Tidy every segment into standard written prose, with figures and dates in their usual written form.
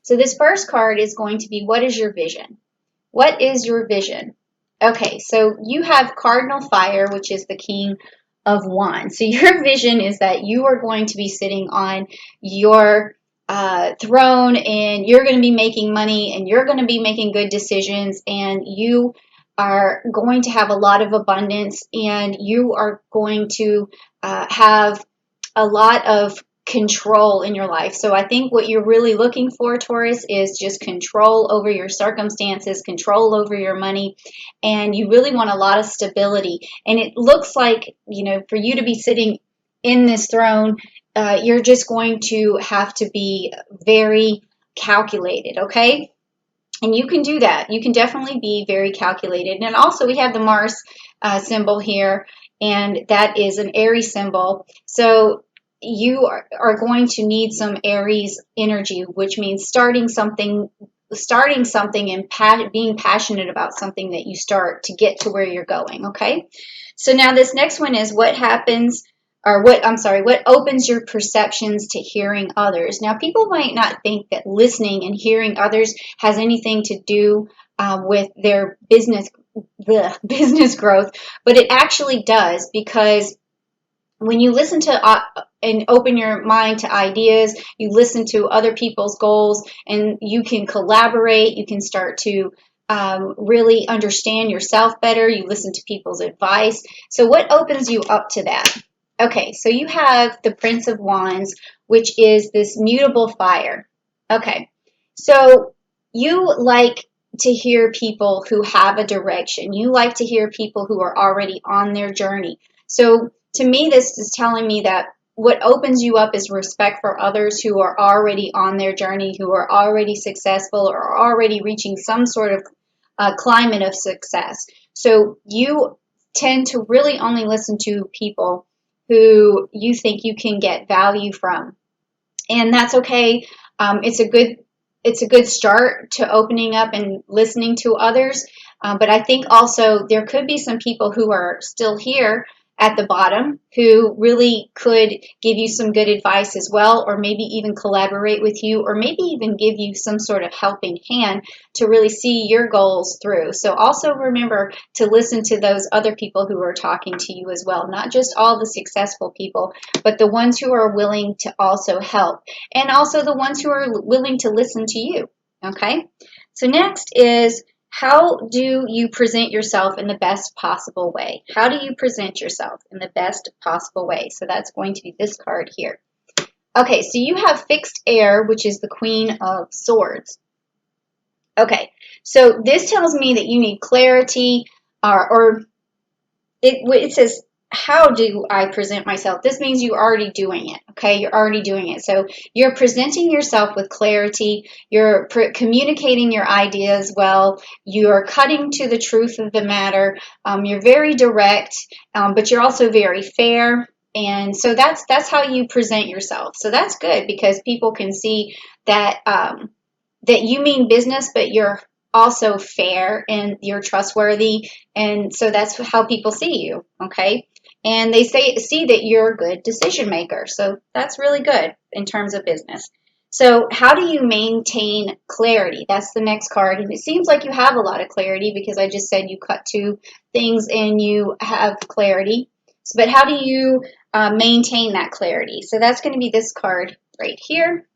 So this first card is going to be, what is your vision? What is your vision? Okay, so you have Cardinal Fire, which is the King of Wands. So your vision is that you are going to be sitting on your throne, and you're going to be making money, and you're going to be making good decisions, and you are going to have a lot of abundance, and you are going to have a lot of control in your life. So I think what you're really looking for, Taurus, is just control over your circumstances, control over your money, and you really want a lot of stability. And it looks like, for you to be sitting in this throne, you're just going to have to be very calculated, okay? And you can do that. You can definitely be very calculated. And also we have the Mars symbol here, and that is an Aries symbol. So you are going to need some Aries energy, which means starting something and being passionate about something that you start to get to where you're going, okay? So now this next one is what opens your perceptions to hearing others. Now, people might not think that listening and hearing others has anything to do with their business growth, but it actually does, because when you listen to and open your mind to ideas, you listen to other people's goals, and you can collaborate, you can start to really understand yourself better, you listen to people's advice. So what opens you up to that? Okay, so you have the Prince of Wands, which is this mutable fire. Okay, so you like to hear people who have a direction. You like to hear people who are already on their journey. So to me, this is telling me that what opens you up is respect for others who are already on their journey, who are already successful, or are already reaching some sort of climate of success. So you tend to really only listen to people who you think you can get value from, and that's okay. It's a good start to opening up and listening to others. But I think also there could be some people who are still here at the bottom who really could give you some good advice as well, or maybe even collaborate with you, or maybe even give you some sort of helping hand to really see your goals through. So also remember to listen to those other people who are talking to you as well, not just all the successful people, but the ones who are willing to also help, and also the ones who are willing to listen to you. Okay, so next is, how do you present yourself in the best possible way? How do you present yourself in the best possible way? So that's going to be this card here. Okay, so you have fixed air, which is the Queen of Swords. Okay, so this tells me that you need clarity, or it says, how do I present myself? This means you're already doing it, okay? You're already doing it. So you're presenting yourself with clarity. You're communicating your ideas well. You're cutting to the truth of the matter. You're very direct, but you're also very fair. And so that's how you present yourself. So that's good, because people can see that that you mean business, but you're also fair and you're trustworthy. And so that's how people see you, okay? And they see that you're a good decision maker. So that's really good in terms of business. So how do you maintain clarity? That's the next card. And it seems like you have a lot of clarity, because I just said you cut to things and you have clarity. But how do you maintain that clarity? So that's going to be this card right here.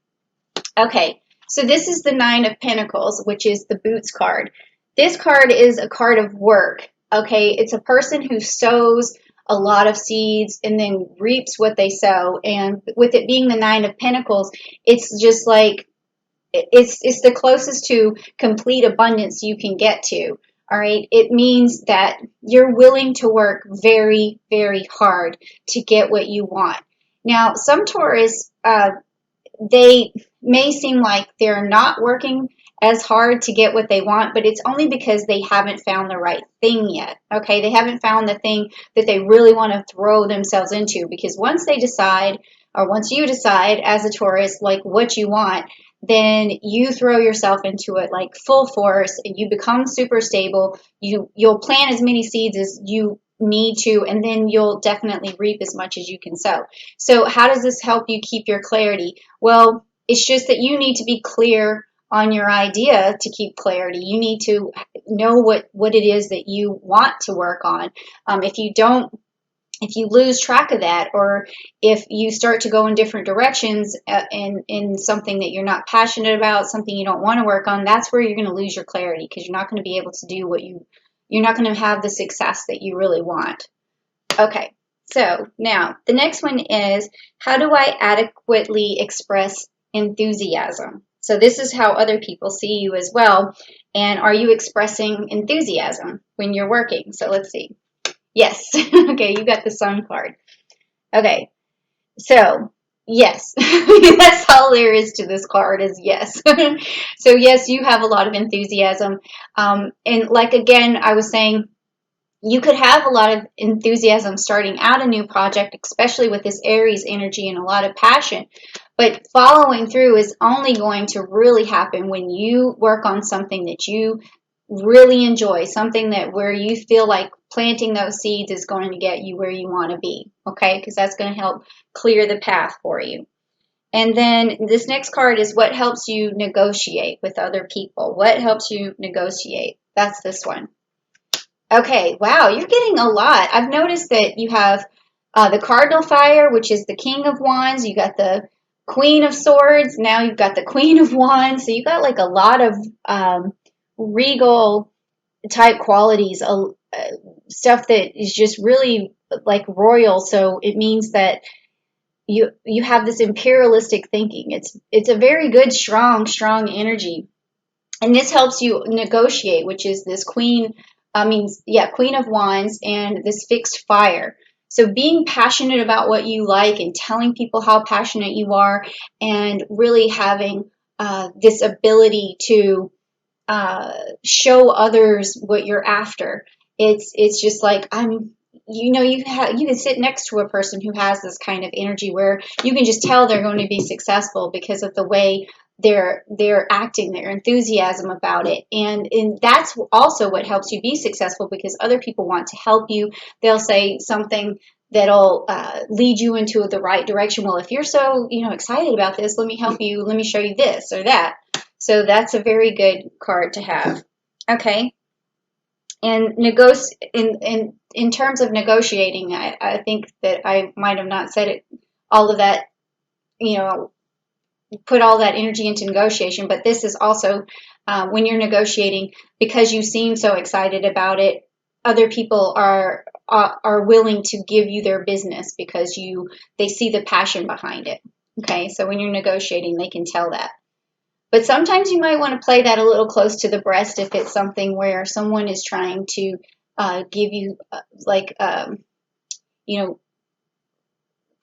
Okay, so this is the Nine of Pentacles, which is the Boots card. This card is a card of work. Okay, it's a person who sows a lot of seeds and then reaps what they sow. And with it being the Nine of Pentacles, it's just like, it's the closest to complete abundance you can get to. All right, it means that you're willing to work very, very hard to get what you want. Now, some Taurus, they may seem like they're not working as hard to get what they want, but it's only because they haven't found the right thing yet. Okay, they haven't found the thing that they really want to throw themselves into, because once they decide, or once you decide as a Taurus, like what you want, then you throw yourself into it like full force, and you become super stable. You'll plant as many seeds as you need to, and then you'll definitely reap as much as you can sow. So how does this help you keep your clarity? Well, It's just that you need to be clear on your idea to keep clarity. You need to know what it is that you want to work on. If you don't, if you lose track of that, or if you start to go in different directions in something that you're not passionate about, something you don't want to work on, that's where you're going to lose your clarity, because you're not going to be able to do you're not going to have the success that you really want. Okay, so now the next one is, how do I adequately express enthusiasm? So this is how other people see you as well. And are you expressing enthusiasm when you're working? So let's see. Yes. Okay, you got the sun card. Okay, so yes. That's all there is to this card, is yes. So yes, you have a lot of enthusiasm. And like, again, I was saying, you could have a lot of enthusiasm starting out a new project, especially with this Aries energy and a lot of passion. But following through is only going to really happen when you work on something that you really enjoy, something that where you feel like planting those seeds is going to get you where you want to be, okay? Because that's going to help clear the path for you. And then this next card is, what helps you negotiate with other people? What helps you negotiate? That's this one. Okay, wow, you're getting a lot. I've noticed that you have the Cardinal Fire, which is the King of Wands. You got the Queen of Swords. Now you've got the Queen of Wands. So you got like a lot of regal type qualities, stuff that is just really like royal. So it means that you have this imperialistic thinking. It's a very good, strong energy. And this helps you negotiate, which is this Queen of Wands and this fixed fire. So being passionate about what you like and telling people how passionate you are, and really having this ability to show others what you're after. It's just like, you can sit next to a person who has this kind of energy where you can just tell they're going to be successful because of the way they're acting, their enthusiasm about it, and that's also what helps you be successful, because other people want to help you. They'll say something that'll lead you into the right direction. Well, if you're so excited about this, let me help you. Let me show you this or that. So that's a very good card to have. Okay. And in terms of negotiating, I think that I might have not said it, all of that, put all that energy into negotiation. But this is also when you're negotiating, because you seem so excited about it, other people are willing to give you their business because they see the passion behind it. Okay, so when you're negotiating, they can tell that. But sometimes you might want to play that a little close to the breast if it's something where someone is trying to give you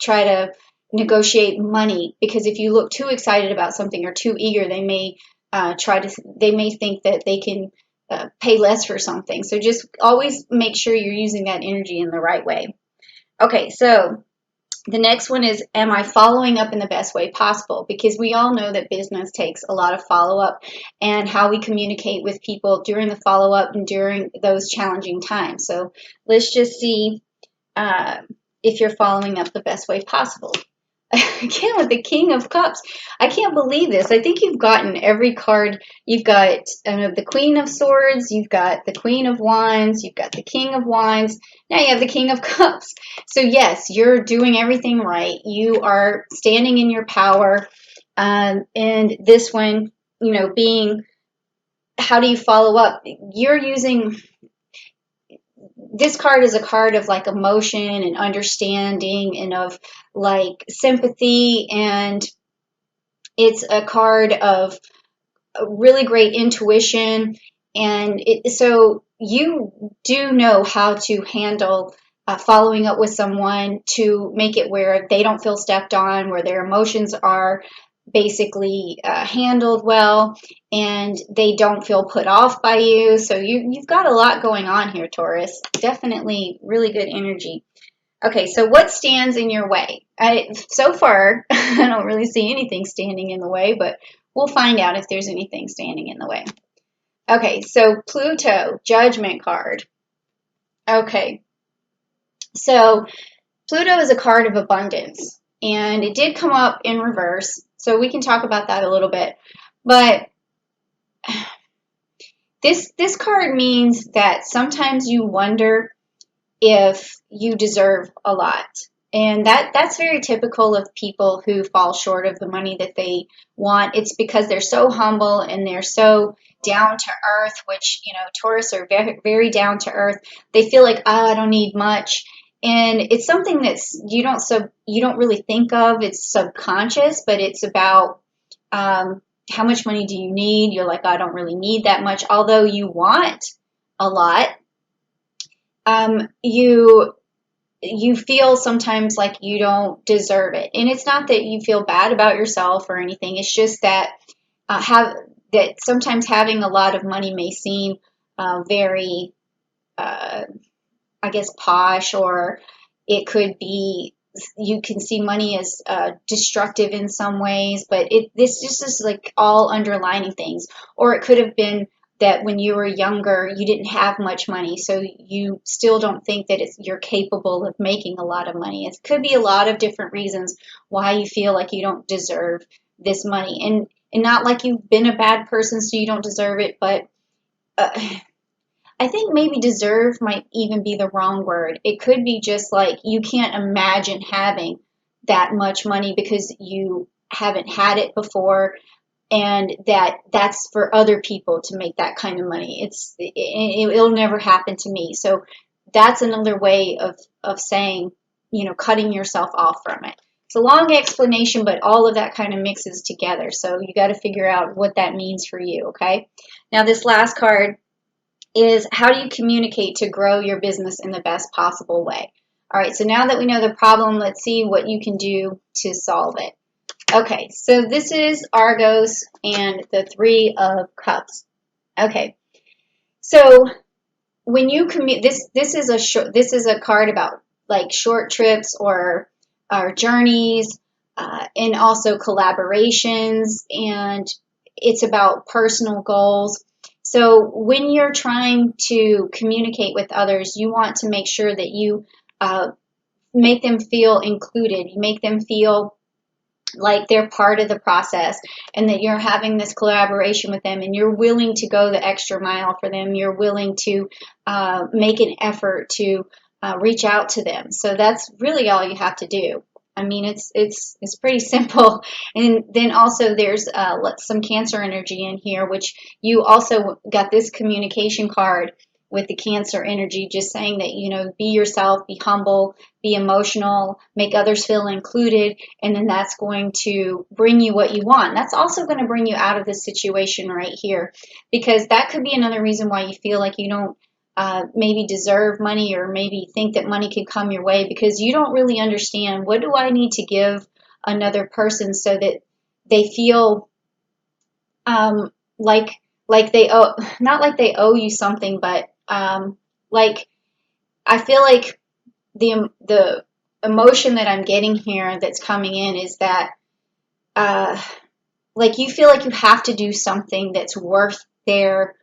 try to negotiate money, because if you look too excited about something or too eager, they may think that they can pay less for something. So just always make sure you're using that energy in the right way. Okay, so the next one is, am I following up in the best way possible? Because we all know that business takes a lot of follow-up, and how we communicate with people during the follow-up and during those challenging times. So let's just see if you're following up the best way possible. Again, with the King of Cups, I can't believe this. I think you've gotten every card. You've got the Queen of Swords, you've got the Queen of Wands, you've got the King of Wands, now you have the King of Cups. So yes, you're doing everything right. You are standing in your power. And this one, being, how do you follow up? You're using... This card is a card of like emotion and understanding and of like sympathy, and it's a card of really great intuition, and so you do know how to handle following up with someone to make it where they don't feel stepped on, where their emotions are basically handled well, and they don't feel put off by you. So you've got a lot going on here, Taurus. Definitely really good energy. Okay, so what stands in your way? So far, I don't really see anything standing in the way, but we'll find out if there's anything standing in the way. Okay, so Pluto, Judgment card. Okay, so Pluto is a card of abundance, and it did come up in reverse. So we can talk about that a little bit. But this card means that sometimes you wonder if you deserve a lot. And that's very typical of people who fall short of the money that they want. It's because they're so humble and they're so down to earth, which, Taurus are very, very down to earth. They feel like, oh, I don't need much. And it's something that's you don't really think of. It's subconscious, but it's about how much money do you need? You're like, I don't really need that much, although you want a lot. You feel sometimes like you don't deserve it, and it's not that you feel bad about yourself or anything. It's just that sometimes having a lot of money may seem very, I guess, posh, or it could be you can see money as destructive in some ways, but this just is like all underlining things. Or it could have been that when you were younger, you didn't have much money, so you still don't think that you're capable of making a lot of money. It could be a lot of different reasons why you feel like you don't deserve this money, and not like you've been a bad person so you don't deserve it, but I think maybe deserve might even be the wrong word. It could be just like you can't imagine having that much money because you haven't had it before, and that's for other people to make that kind of money. It'll never happen to me. So that's another way of saying, cutting yourself off from it. It's a long explanation, but all of that kind of mixes together. So you got to figure out what that means for you, okay? Now this last card is how do you communicate to grow your business in the best possible way? All right, so now that we know the problem, let's see what you can do to solve it. Okay, so this is Argos and the Three of Cups. Okay, so when you this is a card about like short trips or journeys, and also collaborations, and it's about personal goals. So when you're trying to communicate with others, you want to make sure that you make them feel included. You make them feel like they're part of the process, and that you're having this collaboration with them, and you're willing to go the extra mile for them. You're willing to make an effort to reach out to them. So that's really all you have to do. I mean, it's pretty simple. And then also there's some Cancer energy in here, which you also got this communication card with the Cancer energy, just saying that, be yourself, be humble, be emotional, make others feel included, and then that's going to bring you what you want. That's also going to bring you out of this situation right here, because that could be another reason why you feel like you don't maybe deserve money, or maybe think that money can come your way, because you don't really understand, what do I need to give another person so that they feel like they owe, not like they owe you something, but like I feel like the emotion that I'm getting here that's coming in is that like you feel like you have to do something that's worth their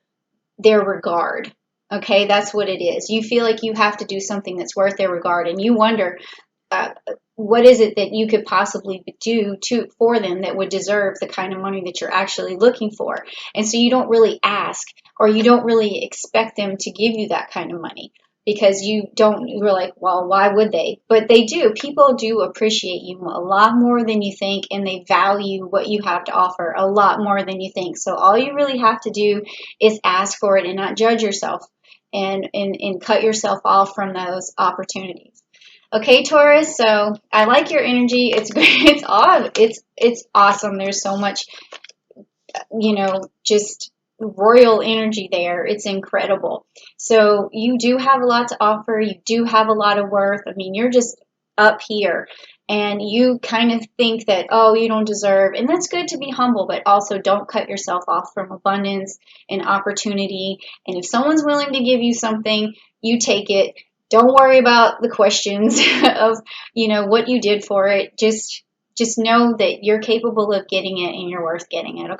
regard. Okay, that's what it is. You feel like you have to do something that's worth their regard, and you wonder what is it that you could possibly do for them that would deserve the kind of money that you're actually looking for. And so you don't really ask, or you don't really expect them to give you that kind of money, because you're like, well, why would they? But they do. People do appreciate you a lot more than you think, and they value what you have to offer a lot more than you think. So all you really have to do is ask for it and not judge yourself, and cut yourself off from those opportunities. Okay, Taurus, so I like your energy. It's great. It's awesome. There's so much, just royal energy there. It's incredible. So you do have a lot to offer. You do have a lot of worth. I mean, you're just up here, and you kind of think that, oh, you don't deserve, and that's good to be humble, but also don't cut yourself off from abundance and opportunity. And if someone's willing to give you something, you take it. Don't worry about the questions of, what you did for it. Just know that you're capable of getting it, and you're worth getting it. Okay?